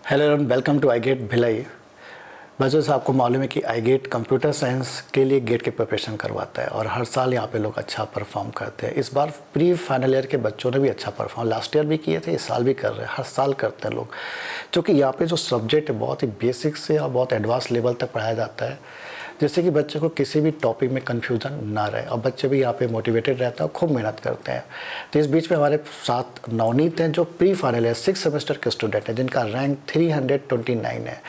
Hello everyone, welcome to I gate Bhilai. बच्चों से आपको मालूम है कि आई गेट कंप्यूटर साइंस के लिए गेट की प्रिपरेशन करवाता है और हर साल यहाँ पे लोग अच्छा परफॉर्म करते हैं। इस बार प्री फाइनल ईयर के बच्चों ने भी अच्छा परफॉर्म लास्ट ईयर भी किए थे, इस साल भी कर रहे हैं, हर साल करते हैं लोग। क्योंकि यहाँ पे जो सब्जेक्ट है बहुत ही बेसिक से और बहुत एडवांस लेवल तक पढ़ाया जाता है, जिससे कि बच्चे को किसी भी टॉपिक में कन्फ्यूज़न ना रहे और बच्चे भी यहाँ पे मोटिवेटेड रहते हैं और खूब मेहनत करते हैं। तो इस बीच में हमारे साथ नवनीत हैं जो प्री फाइनल ईयर 6 सेमेस्टर के स्टूडेंट हैं, जिनका रैंक 329 है।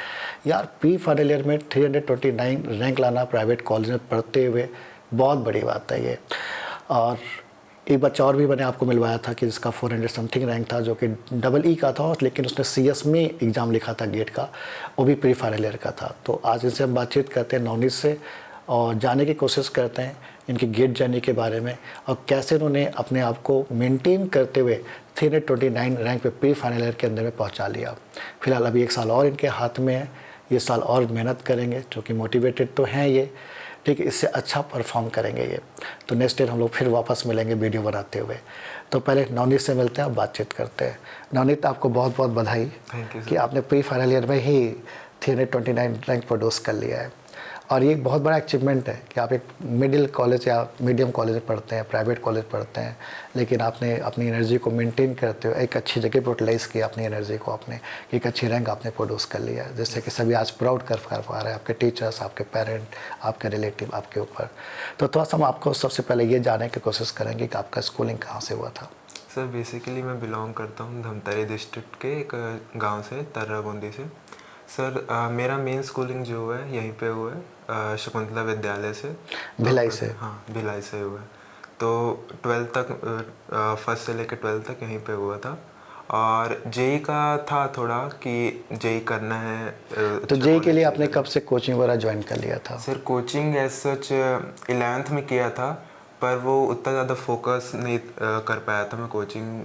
यार प्री फाइनल ईयर में 329 रैंक लाना प्राइवेट कॉलेज में पढ़ते हुए बहुत बड़ी बात है ये। और एक बच्चा और भी मैंने आपको मिलवाया था कि जिसका 400 समथिंग रैंक था, जो कि डबल ई का था, लेकिन उसने CS में एग्ज़ाम लिखा था गेट का, वो भी प्री फाइनल ईयर का था। तो आज इनसे हम बातचीत करते हैं नवनीत से और जानने की कोशिश करते हैं इनकी गेट जर्नी के बारे में और कैसे उन्होंने अपने आप को मेंटेन करते हुए 329 रैंक पे प्री फाइनल ईयर के अंदर में पहुंचा लिया। फिलहाल अभी एक साल और इनके हाथ में है, ये साल और मेहनत करेंगे, क्योंकि मोटिवेटेड तो हैं ये, ठीक है, इससे अच्छा परफॉर्म करेंगे ये। तो नेक्स्ट ईयर हम लोग फिर वापस मिलेंगे वीडियो बनाते हुए। तो पहले नवनीत से मिलते हैं और बातचीत करते हैं। नवनीत, आपको बहुत बहुत बधाई कि आपने प्री फाइनल ईयर में ही 329 रैंक प्रोड्यूस कर लिया है। और ये एक बहुत बड़ा अचीवमेंट है कि आप एक मिडिल कॉलेज या मीडियम कॉलेज में पढ़ते हैं, प्राइवेट कॉलेज पढ़ते हैं, लेकिन आपने अपनी एनर्जी को मेंटेन करते हुए एक अच्छी जगह पर यूटिलाइज़ किया अपनी एनर्जी को, आपने एक अच्छी रैंक आपने प्रोड्यूस कर लिया है, जिससे कि सभी आज प्राउड कर पा रहे हैं, आपके टीचर्स, आपके पेरेंट, आपके रिलेटिव आपके ऊपर। तो थोड़ा सा हम आपको सबसे पहले ये जानने की कोशिश करेंगे कि आपका स्कूलिंग कहाँ से हुआ था। सर बेसिकली मैं बिलोंग करता हूँ धमतरी डिस्ट्रिक्ट के एक गांव से, तर्रा बूंदी से। सर मेरा मेन स्कूलिंग जो हुआ है यहीं पे हुआ है, शकुंतला विद्यालय से, भिलाई से? हाँ भिलाई से हुआ है। तो 12th तक, फर्स्ट से लेकर 12th तक यहीं पे हुआ था। और जेई का था थोड़ा कि जेई करना है। तो जेई के लिए आपने कब से कोचिंग वगैरह ज्वाइन कर लिया था? Sir coaching as such 11th में किया था, पर वो उतना ज़्यादा फोकस नहीं कर पाया था मैं कोचिंग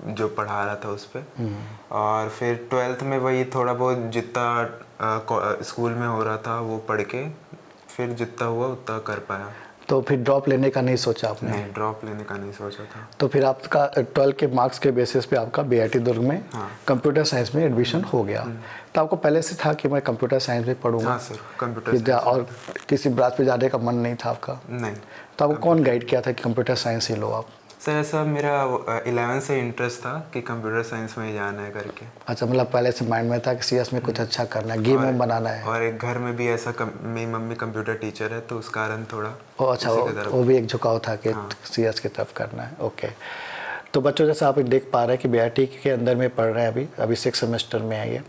जो पढ़ा रहा था उस पर। और फिर 12th में वही थोड़ा बहुत जितना स्कूल में हो रहा था वो पढ़ के फिर जितना हुआ उतना कर पाया। तो फिर ड्रॉप लेने का नहीं सोचा आपने? नहीं, ड्रॉप लेने का नहीं सोचा था। तो फिर आपका 12 के मार्क्स के बेसिस पे आपका BIT दुर्ग में कंप्यूटर साइंस में एडमिशन हो गया। तो आपको पहले से था कि मैं कंप्यूटर साइंस में पढ़ूंगा? हाँ सर, कंप्यूटर साइंस। और किसी ब्रांच पे जाने का मन नहीं था आपका? नहीं। तो आपको कौन गाइड किया था कि कंप्यूटर साइंस ही लो आप? सर ऐसा मेरा 11 से इंटरेस्ट था कि कंप्यूटर साइंस में ही जाना है करके। अच्छा, मतलब पहले से माइंड में था कि CS में कुछ अच्छा करना है, गेम वेम बनाना है। और एक घर में भी ऐसा मेरी मम्मी कंप्यूटर टीचर है, तो उस कारण थोड़ा अच्छा, वो भी एक झुकाव था कि CS की तरफ करना है। ओके। तो बच्चों, जैसे आप देख पा रहे हैं कि BIT के अंदर में पढ़ रहे हैं, अभी 6 सेमेस्टर में है ये,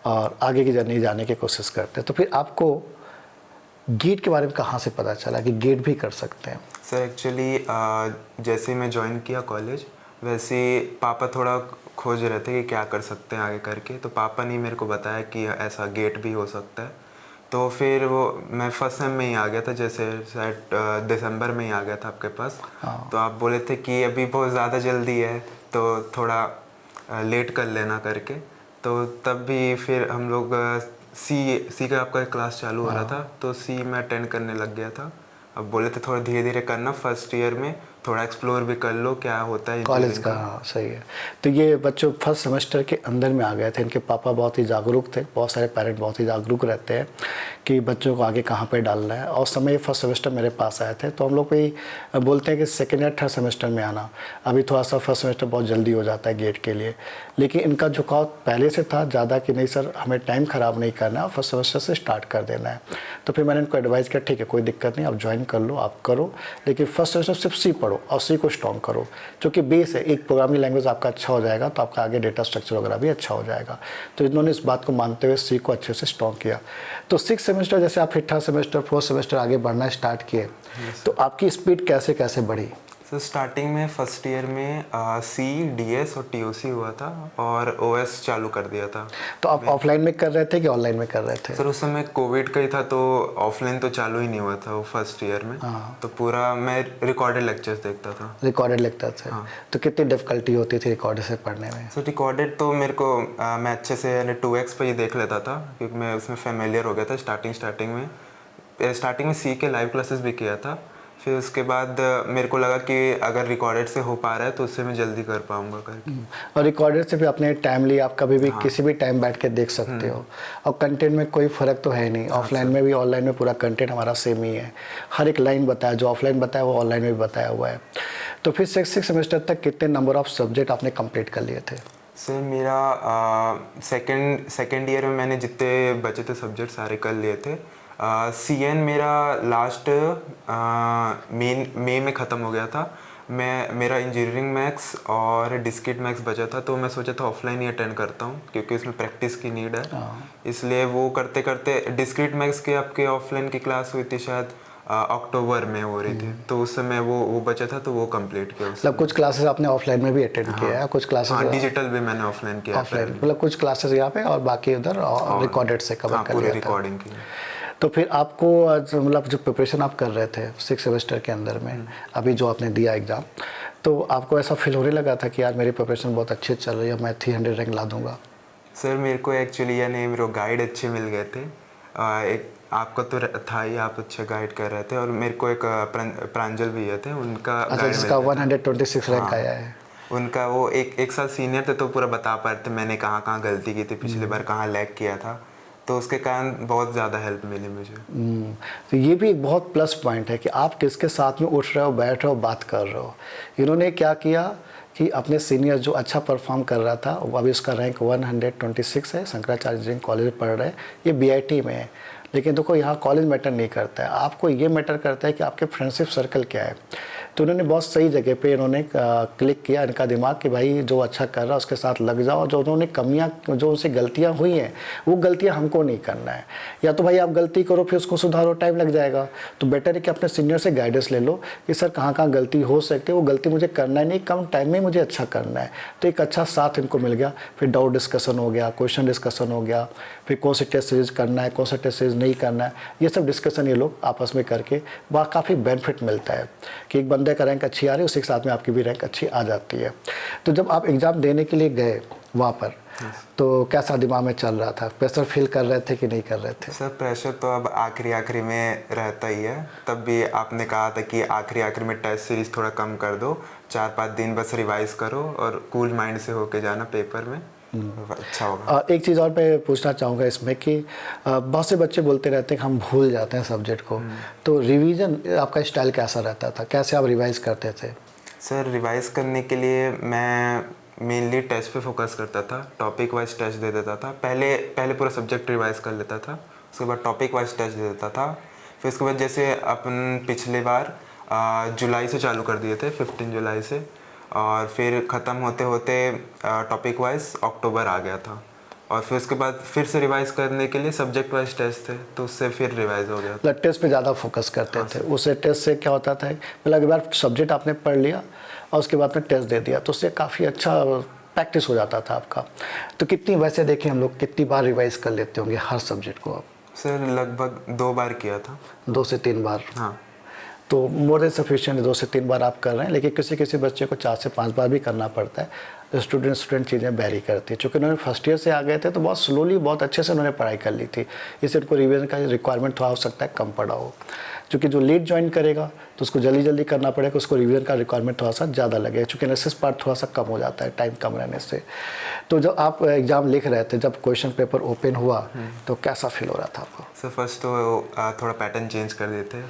और आगे की जर्नी जाने की कोशिश करते हैं। तो फिर आपको गेट के बारे में कहाँ से पता चला कि गेट भी कर सकते हैं? सर एक्चुअली जैसे मैं ज्वाइन किया कॉलेज, वैसे पापा थोड़ा खोज रहे थे कि क्या कर सकते हैं आगे करके, तो पापा ने मेरे को बताया कि ऐसा गेट भी हो सकता है। तो फिर वो मैं फर्स्ट सेम में ही आ गया था, जैसे शायद दिसंबर में ही आ गया था आपके पास। तो आप बोले थे कि अभी बहुत ज़्यादा जल्दी है तो थोड़ा लेट कर लेना करके। तो तब भी फिर हम लोग सी का आपका क्लास चालू हो रहा था, तो सी में अटेंड करने लग गया था। अब बोले थे थोड़ा धीरे धीरे करना, फर्स्ट ईयर में थोड़ा एक्सप्लोर भी कर लो क्या होता है कॉलेज का। हाँ, सही है। तो ये बच्चों फर्स्ट सेमेस्टर के अंदर में आ गए थे, इनके पापा बहुत ही जागरूक थे, बहुत सारे पेरेंट बहुत ही जागरूक रहते हैं कि बच्चों को आगे कहाँ पे डालना है। और समय फर्स्ट सेमेस्टर मेरे पास आए थे, तो हम लोग भी बोलते हैं कि सेकेंड या थर्ड सेमेस्टर में आना। अभी थोड़ा सा फर्स्ट सेमेस्टर बहुत जल्दी हो जाता है गेट के लिए, लेकिन इनका झुकाव पहले से था ज़्यादा कि नहीं सर हमें टाइम ख़राब नहीं करना है, फर्स्ट सेमेस्टर से स्टार्ट कर देना है। तो फिर मैंने इनको एडवाइस किया, ठीक है कोई दिक्कत नहीं, आप ज्वाइन कर लो, आप करो, लेकिन फर्स्ट सेमेस्टर सिर्फ सी पढ़ो और सी को स्ट्रॉन्ग करो, क्योंकि बेस है, एक प्रोग्रामिंग लैंग्वेज आपका अच्छा हो जाएगा तो आपका आगे डेटा स्ट्रक्चर वगैरह भी अच्छा हो जाएगा। तो इन्होंने इस बात को मानते हुए सी को अच्छे से स्ट्रॉन्ग किया। तो 6 सेमेस्टर जैसे आप फिर थर्ड सेमेस्टर फोर्थ सेमेस्टर आगे बढ़ना स्टार्ट किए, तो आपकी स्पीड कैसे कैसे बढ़ी? सर स्टार्टिंग में फर्स्ट ईयर में सी DS और TOC हुआ था और OS चालू कर दिया था। तो आप ऑफलाइन में कर रहे थे कि ऑनलाइन में कर रहे थे? सर उस समय कोविड का ही था, तो ऑफलाइन तो चालू ही नहीं हुआ था वो फर्स्ट ईयर में। तो पूरा मैं रिकॉर्डेड लेक्चर्स देखता था। रिकॉर्डेड लेक्चर थे? तो कितनी डिफिकल्टी होती थी रिकॉर्डेड से पढ़ने में? सर रिकॉर्डेड तो मेरे को मैं अच्छे से 2x पे ही देख लेता था, क्योंकि मैं उसमें फेमिलियर हो गया था स्टार्टिंग में सी के लाइव क्लासेस भी किया था। फिर उसके बाद मेरे को लगा कि अगर रिकॉर्डेड से हो पा रहा है तो उससे मैं जल्दी कर पाऊँगा करके। और रिकॉर्डेड से भी अपने टाइमली आप कभी भी किसी भी टाइम बैठ के देख सकते हो, और कंटेंट में कोई फ़र्क तो है नहीं, ऑफलाइन में भी ऑनलाइन में पूरा कंटेंट हमारा सेम ही है, हर एक लाइन बताया जो ऑफलाइन बताया वो ऑनलाइन में भी बताया हुआ है। तो फिर 6 सेमेस्टर तक कितने नंबर ऑफ सब्जेक्ट आपने कंप्लीट कर लिए थे? सर मेरा सेकेंड ईयर में मैंने जितने बचे थे सब्जेक्ट सारे कर लिए थे। CN मेरा लास्ट मई में ख़त्म हो गया था। मेरा इंजीनियरिंग मैथ्स और डिस्क्रीट मैथ्स बचा था, तो मैं सोचा था ऑफलाइन ही अटेंड करता हूँ क्योंकि उसमें प्रैक्टिस की नीड है। इसलिए वो करते करते डिस्क्रीट मैथ्स के आपके ऑफलाइन की क्लास हुई थी शायद अक्टूबर में हो रही थी, तो उस समय वो बचा था तो वो कंप्लीट किया। मतलब कुछ क्लासेस आपने ऑफलाइन में भी अटेंड किया है, कुछ क्लासेस हाँ, डिजिटल भी मैंने ऑफलाइन किया। ऑफलाइन मतलब कुछ क्लासेस यहाँ पे और बाकी उधर रिकॉर्डेड से कवर कर लिया था। रिकॉर्डिंग की। तो फिर आपको मतलब जो प्रिपरेशन आप कर रहे थे 6 सेमेस्टर के अंदर में, अभी जो आपने दिया एग्ज़ाम, तो आपको ऐसा फील होने लगा था कि यार मेरी प्रिपरेशन बहुत अच्छी चल रही है, मैं 300 रैंक ला दूंगा? सर मेरे को एक्चुअली यानी मेरे को गाइड अच्छे मिल गए थे। एक आपका तो था ही, आप अच्छे गाइड कर रहे थे, और मेरे को एक प्रांजल भैया थे, उनका गाइड जिसका 126 रैंक आया है। उनका वो एक साल सीनियर थे, तो पूरा बता पा रहे थे मैंने कहाँ कहाँ गलती की थी, पिछली बार कहाँ लैग किया था, तो उसके कारण बहुत ज़्यादा हेल्प मिली मुझे। तो ये भी एक बहुत प्लस पॉइंट है कि आप किसके साथ में उठ रहे हो, बैठ रहे हो, बात कर रहे हो। इन्होंने क्या किया कि अपने सीनियर जो अच्छा परफॉर्म कर रहा था, वो अभी उसका रैंक 126 है, शंकराचार्य इंजीनियरिंग कॉलेज में पढ़ रहे हैं, ये BIT में है। लेकिन देखो यहाँ कॉलेज मैटर नहीं करता है, आपको ये मैटर करता है कि आपके फ्रेंडशिप सर्कल क्या है। तो उन्होंने बहुत सही जगह पे इन्होंने क्लिक किया इनका दिमाग कि भाई जो अच्छा कर रहा है उसके साथ लग जाओ, जो उन्होंने कमियां, जो उनसे गलतियां हुई हैं वो गलतियां हमको नहीं करना है। या तो भाई आप गलती करो फिर उसको सुधारो, टाइम लग जाएगा, तो बेटर है कि अपने सीनियर से गाइडेंस ले लो कि सर कहाँ कहाँ गलती हो सकती है, वो गलती मुझे करना ही नहीं, कम टाइम में मुझे अच्छा करना है। तो एक अच्छा साथ इनको मिल गया। फिर डाउट डिस्कशन हो गया, क्वेश्चन डिस्कशन हो गया, फिर कौन से टेस्ट सीरीज करना है, कौन सा टेस्ट सीरीज नहीं करना है, ये सब डिस्कशन ये लोग आपस में करके वहाँ काफ़ी बेनिफिट मिलता है कि एक बंदे का रैंक अच्छी आ रही है, उसी के साथ में आपकी भी रैंक अच्छी आ जाती है। तो जब आप एग्ज़ाम देने के लिए गए वहाँ पर, तो कैसा दिमाग में चल रहा था? प्रेशर फील कर रहे थे कि नहीं कर रहे थे? सर प्रेशर तो अब आखिरी में रहता ही है। तब भी आपने कहा था कि आखिरी में टेस्ट सीरीज थोड़ा कम कर दो, 4-5 दिन बस रिवाइज करो और कूल माइंड से होके जाना पेपर में, अच्छा होगा। एक चीज़ और मैं पूछना चाहूँगा इसमें कि बहुत से बच्चे बोलते रहते हैं कि हम भूल जाते हैं सब्जेक्ट को, तो रिवीजन आपका स्टाइल कैसा रहता था, कैसे आप रिवाइज करते थे? सर रिवाइज करने के लिए मैं मेनली टेस्ट पे फोकस करता था, टॉपिक वाइज टेस्ट दे देता था। पहले पूरा सब्जेक्ट रिवाइज कर लेता था, उसके बाद टॉपिक वाइज टेस्ट दे देता था। फिर उसके बाद जैसे अपन पिछले बार जुलाई से चालू कर दिए थे, 15 जुलाई से, और फिर ख़त्म होते होते टॉपिक वाइज अक्टूबर आ गया था, और फिर उसके बाद फिर से रिवाइज करने के लिए सब्जेक्ट वाइज टेस्ट थे, तो उससे फिर रिवाइज हो गया। मतलब टेस्ट पे ज़्यादा फोकस करते थे। उससे टेस्ट से क्या होता था, मतलब एक बार सब्जेक्ट आपने पढ़ लिया और उसके बाद में टेस्ट दे दिया, तो उससे काफ़ी अच्छा प्रैक्टिस हो जाता था आपका। तो कितनी, वैसे देखें हम लोग कितनी बार रिवाइज कर लेते होंगे हर सब्जेक्ट को आप? सर लगभग 2 बार किया था। 2 से 3 बार? हाँ। तो मोर देन सफिशिएंट, 2 से 3 बार आप कर रहे हैं, लेकिन किसी किसी बच्चे को 4 से 5 बार भी करना पड़ता है। स्टूडेंट चीज़ें वेरी करती है। चूँकि उन्होंने फर्स्ट ईयर से आ गए थे तो बहुत स्लोली, बहुत अच्छे से उन्होंने पढ़ाई कर ली थी, इससे उनको रिवीजन का रिक्वायरमेंट थोड़ा हो सकता है कम पड़ा हो। क्योंकि जो लेट ज्वाइन करेगा तो उसको जल्दी करना पड़ेगा, उसको रिवीजन का रिक्वायरमेंट थोड़ा सा ज़्यादा लगेगा, चूँकि एनालिसिस पार्ट थोड़ा सा कम हो जाता है टाइम कम रहने से। तो जब आप एग्ज़ाम लिख रहे थे, जब क्वेश्चन पेपर ओपन हुआ तो कैसा फील हो रहा था आपको? सर फर्स्ट तो थोड़ा पैटर्न चेंज कर दिए थे।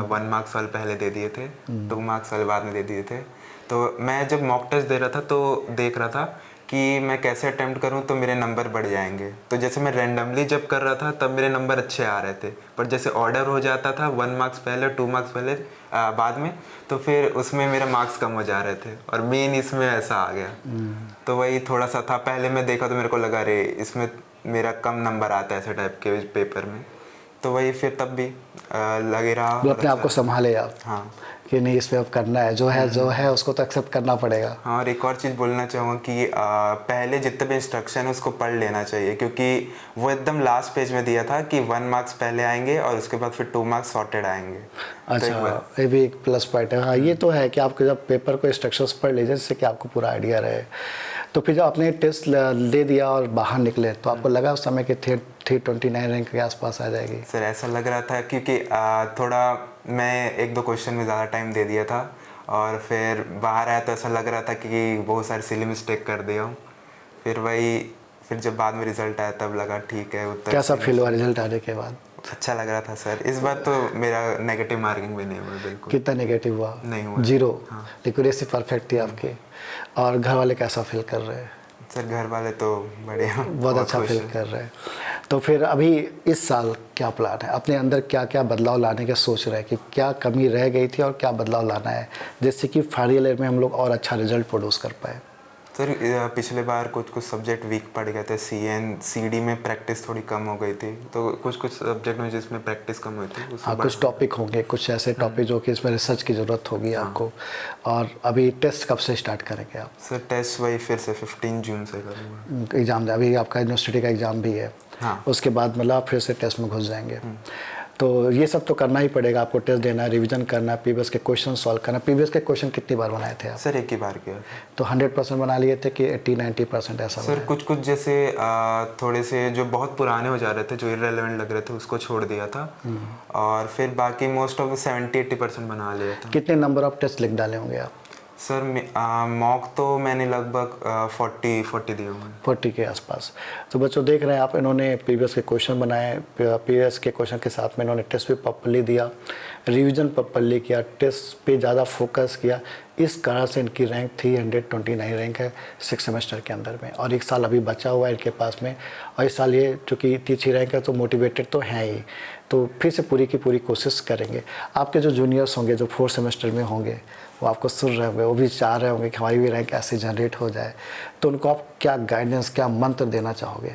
1 मार्क्स वाले पहले दे दिए थे, 2 मार्क्स वाले बाद में दे दिए थे। तो मैं जब मॉक टेस्ट दे रहा था तो देख रहा था कि मैं कैसे अटेम्प्ट करूं तो मेरे नंबर बढ़ जाएंगे। तो जैसे मैं रैंडमली जब कर रहा था तब मेरे नंबर अच्छे आ रहे थे, पर जैसे ऑर्डर हो जाता था 1 मार्क्स पहले 2 मार्क्स पहले बाद में, तो फिर उसमें मेरे मार्क्स कम हो जा रहे थे, और मेन इसमें ऐसा आ गया। तो वही थोड़ा सा था। पहले मैं देखा तो मेरे को लगा रे इसमें मेरा कम नंबर आता है ऐसे टाइप के पेपर में, तो वही फिर तब भी लगे रहा। जो अपने आप को संभाले आप, हाँ, कि नहीं इसमें अब करना है, जो है उसको तो एक्सेप्ट करना पड़ेगा। हाँ, और एक और चीज़ बोलना चाहूँगा कि पहले जितने भी इंस्ट्रक्शन है उसको पढ़ लेना चाहिए, क्योंकि वो एकदम लास्ट पेज में दिया था कि 1 मार्क्स पहले आएंगे और उसके बाद फिर 2 मार्क्स सॉर्टेड आएंगे। अच्छा, ये भी एक प्लस पॉइंट है। हाँ, ये तो है कि आप जब पेपर को इंस्ट्रक्शंस पढ़ लीजिए जिससे कि आपको पूरा आइडिया रहे। तो फिर जब आपने टेस्ट दे दिया और बाहर निकले तो आपको लगा उस समय कि 329 रैंक के आसपास आ जाएगी? सर ऐसा लग रहा था क्योंकि थोड़ा मैं एक दो क्वेश्चन में ज़्यादा टाइम दे दिया था और फिर बाहर आया तो ऐसा लग रहा था कि बहुत सारे सिली मिस्टेक कर दिया हूँ। फिर जब बाद में रिज़ल्ट आया तब लगा ठीक है उत्तर। कैसा फील हुआ रिजल्ट आने के बाद? अच्छा लग रहा था सर। इस बार तो मेरा नेगेटिव मार्किंग भी नहीं हुआ बिल्कुल। कितना नेगेटिव हुआ? नहीं हुआ। 0? हाँ। एक्यूरेसी परफेक्ट थी आपकी। और घर वाले कैसा फील कर रहे हैं? सर घर वाले तो बढ़िया, बहुत अच्छा फील कर रहे हैं। तो फिर अभी इस साल क्या प्लान है? अपने अंदर क्या क्या बदलाव लाने का सोच रहे हैं कि क्या कमी रह गई थी और क्या बदलाव लाना है जिससे कि फाइनल ईयर में हम लोग और अच्छा रिजल्ट प्रोड्यूस कर पाए? सर पिछले बार कुछ सब्जेक्ट वीक पड़ गए थे। CN CD में प्रैक्टिस थोड़ी कम हो गई थी, तो कुछ सब्जेक्ट में जिसमें प्रैक्टिस कम हुई थी। हाँ, कुछ टॉपिक होंगे, कुछ ऐसे टॉपिक जो कि इसमें रिसर्च की ज़रूरत होगी आपको। और अभी टेस्ट कब से स्टार्ट करेंगे आप? सर टेस्ट वही फिर से 15 जून से करूँगा। एग्ज़ाम अभी आपका यूनिवर्सिटी का एग्ज़ाम भी है। हाँ। उसके बाद मतलब आप फिर से टेस्ट में घुस जाएंगे। तो ये सब तो करना ही पड़ेगा आपको, टेस्ट देना है, रिवीजन करना है, प्रीवियस के क्वेश्चन सॉल्व करना। प्रीवियस के क्वेश्चन कितनी बार बनाए थे आप? सर एक ही बार किया था। तो 100% बना लिए थे कि 80-90% ऐसा? सर कुछ जैसे थोड़े से जो बहुत पुराने हो जा रहे थे, जो इररेलेवेंट लग रहे थे, उसको छोड़ दिया था। और फिर बाकी मोस्ट ऑफ 70-80% बना लिया था। कितने नंबर ऑफ टेस्ट लिख डाले होंगे आप? सर मॉक तो मैंने लगभग 40 दिए होंगे। 40 के आसपास। तो बच्चों देख रहे हैं आप, इन्होंने प्रीवियस के क्वेश्चन बनाए, प्रीवियस के क्वेश्चन के साथ में इन्होंने टेस्ट भी प्रॉपर्ली दिया, रिवीजन प्रॉपर्ली किया, टेस्ट पे ज़्यादा फोकस किया। इस कारण से इनकी रैंक 329 रैंक है 6 सेमेस्टर के अंदर में। और एक साल अभी बचा हुआ है इनके पास में, और इस साल ये चूँकि इतनी अच्छी रैंक है तो मोटिवेटेड तो हैं ही, तो फिर से पूरी की पूरी कोशिश करेंगे। आपके जो जूनियर्स होंगे जो 4 सेमेस्टर में होंगे वो आपको सुन रहे होंगे, वो भी चाह रहे होंगे कि हमारी भी रैंक ऐसे जनरेट हो जाए, तो उनको आप क्या गाइडेंस, क्या मंत्र देना चाहोगे?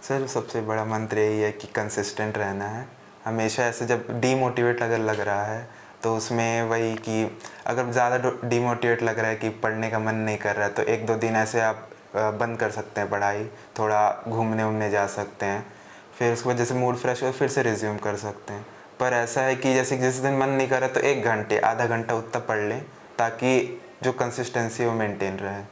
सर सबसे बड़ा मंत्र यही है कि कंसिस्टेंट रहना है हमेशा। ऐसे जब डीमोटिवेट अगर लग रहा है तो उसमें वही कि अगर ज़्यादा डीमोटिवेट लग रहा है कि पढ़ने का मन नहीं कर रहा है तो 1-2 दिन ऐसे आप बंद कर सकते हैं पढ़ाई, थोड़ा घूमने उमने जा सकते हैं, फिर उसके बाद जैसे मूड फ्रेश हो फिर से रिज्यूम कर सकते हैं। पर ऐसा है कि जैसे जिस दिन मन नहीं कर रहा तो 1 घंटे आधा घंटा उतना पढ़ लें ताकि जो कंसिस्टेंसी है वो मेंटेन रहे।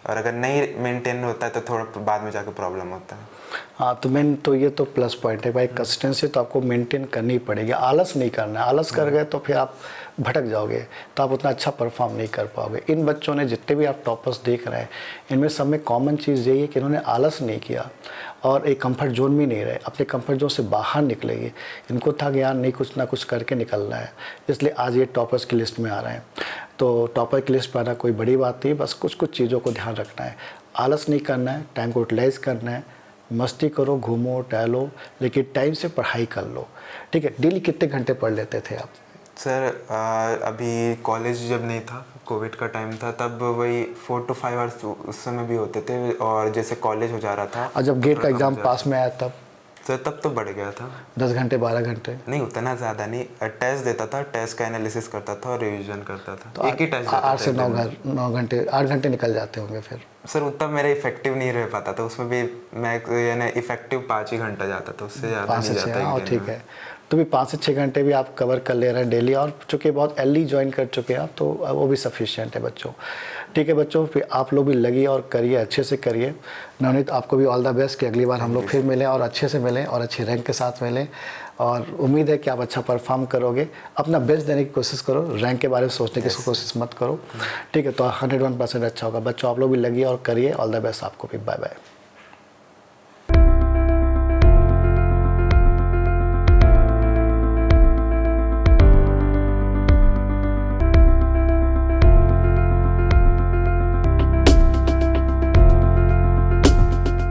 और अगर नहीं मेंटेन होता है तो थोड़ा बाद में जाकर प्रॉब्लम होता है। हाँ, तो मेन तो ये तो प्लस पॉइंट है भाई, कंसिस्टेंसी तो आपको मेंटेन करनी ही पड़ेगी। आलस नहीं करना है, आलस कर गए तो फिर आप भटक जाओगे, तो आप उतना अच्छा परफॉर्म नहीं कर पाओगे। इन बच्चों ने जितने भी आप टॉपर्स देख रहे हैं, इनमें सब में कॉमन चीज़ यही है कि इन्होंने आलस नहीं किया और एक कंफर्ट जोन में नहीं रहे, अपने कंफर्ट जोन से बाहर निकलेंगे। इनको था कि यार नहीं कुछ ना कुछ करके निकलना है, इसलिए आज ये टॉपर्स की लिस्ट में आ रहे हैं। तो टॉपर की लिस्ट पर आना कोई बड़ी बात नहीं, बस कुछ कुछ चीज़ों को ध्यान रखना है। आलस नहीं करना है, टाइम को यूटिलाइज़ करना है, मस्ती करो, घूमो टहलो, लेकिन टाइम से पढ़ाई कर लो। ठीक है, डेली कितने घंटे पढ़ लेते थे आप? सर अभी कॉलेज जब नहीं था, कोविड का टाइम था, तब वही 4 to 5 आवर्स उस समय भी होते थे। और जैसे कॉलेज हो जा रहा था और जब गेट का एग्ज़ाम पास में आया तब? सर तब तो बढ़ गया था। 10 घंटे 12 घंटे? नहीं उतना ज़्यादा नहीं, टेस्ट देता था, टेस्ट का एनालिसिस करता था और रिवीजन करता था। तो एक ही टेस्ट देता 8 से 9 घंटे 8 घंटे निकल जाते होंगे फिर? सर उतना मेरा इफेक्टिव नहीं रह पाता था उसमें भी, मैं यानी इफेक्टिव 5 ही घंटा जाता था, उससे ज़्यादा नहीं जाता। ठीक है, तो भी 5 से 6 घंटे भी आप कवर कर ले रहे हैं डेली, और चूँकि बहुत अर्ली ज्वाइन कर चुके हैं आप तो वो भी सफिशिएंट है बच्चों। ठीक है बच्चों, फिर आप लोग भी लगिए और करिए, अच्छे से करिए। नवनीत आपको भी ऑल द बेस्ट कि अगली बार हम लोग फिर मिलें और अच्छे से मिलें और अच्छी रैंक के साथ मिलें, और उम्मीद है कि आप अच्छा परफॉर्म करोगे। अपना बेस्ट देने की कोशिश करो, रैंक के बारे में सोचने की कोशिश मत करो। ठीक है, तो 101% अच्छा होगा बच्चों। आप लोग भी लगिए और करिए। ऑल द बेस्ट आपको भी। Bye bye.